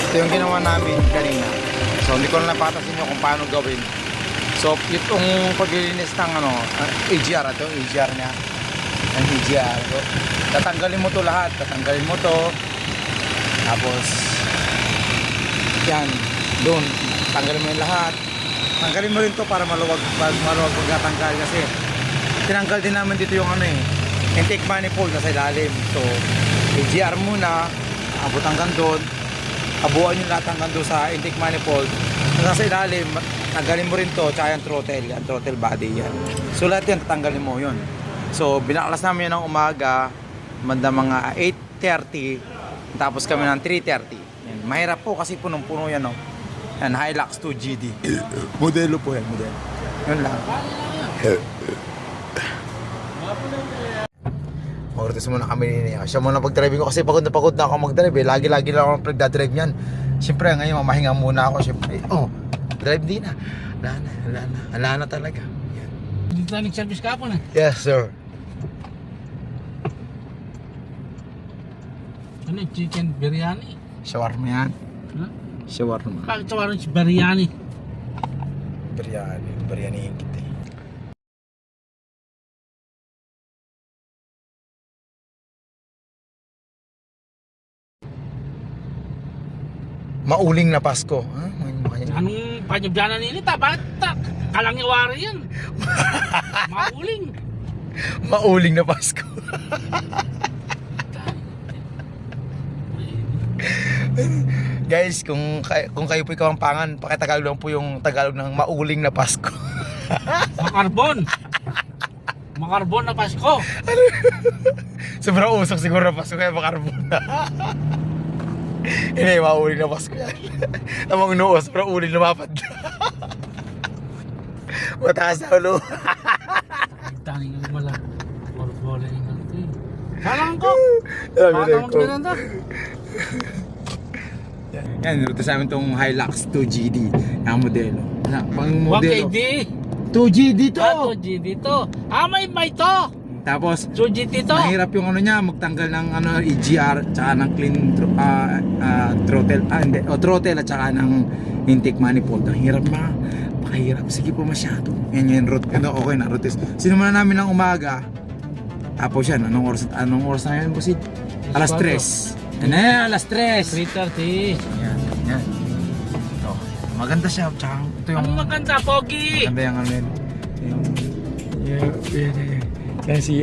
Ito yung ginawa namin kanina. So hindi ko na napatasin nyo kung paano gawin. So itong paglilinis ng AGR, ito AGR niya. Ang AGR. So, tatanggalin mo to lahat. Tatanggalin mo to. Tapos yan. Doon. Tanggalin mo yung lahat. Tanggalin mo rin to para maluwag pagkatanggal. Kasi tinanggal din namin dito yung intake manifold nasa ilalim. So AGR muna. Abot hanggang doon. Abuan yung lahat hanggang doon sa intake manifold. Nasa ilalim, tanggalin mo rin to, tsaka yung throttle body yan. So lahat yan, tatanggalin mo yun. So binaklas namin yan ng umaga, banda mga 8:30, tapos kami ng 3:30. Yan. Mahirap po kasi punong-puno yan, no? Yan, Hilux 2GD. Modelo po yan, modelo. Yun lang. Mag-rotis muna kami niya. Siya muna pag-driving ko kasi pagod na ako mag-drive. Lagi-lagi lang ako pag-drive yan. Siyempre ngayon mamahinga muna ako. Siyempre, drive din na. Wala na talaga. Yan. Dito na nag-service ka po na? Yes, sir. Ano, chicken biryani? Shawarma yan. Huh? Shawarma. Bakit tawaran si biryani? Biryani higit eh. Mauling na Pasko. Ha? Anong panyabyanan nilita? Bakit kalangiwari yan? Mauling. Mauling na Pasko. Guys, kung kayo po Kapampangan, pakitagalog lang po yung Tagalog ng mauling na Pasko. Makarbon na Pasko. Sobrang usok siguro na Pasko kaya makarbon na. Hindi, mauling na Pasko yan. Namang noos, pero uling lumapad. Mataas na ulo. Tanging ang mala. Bola yung ganito eh. Salang ko. Sabi ko. Maganda. Yan, niluto sa amin itong Hilux 2GD. Yung modelo. Pang modelo. 1KD. 2GD to! 2GD to. May to. Tapos, 2GD to. mahirap yung niya, magtanggal ng EGR, tsaka ng clean throttle. Throttle at tsaka ng intake manifold. Ang hirap pakahirap. Sige po masyado. Yan yung route. Okay na, route test. Sinumula namin ng umaga. Tapos yan, anong oras na yan, Busid? Alas 3. Alas 3. 3:30. Yan. Ito. Maganda siya. Tsaka ito yung... Ang maganda, Pogi. Maganda yung yan. Yan si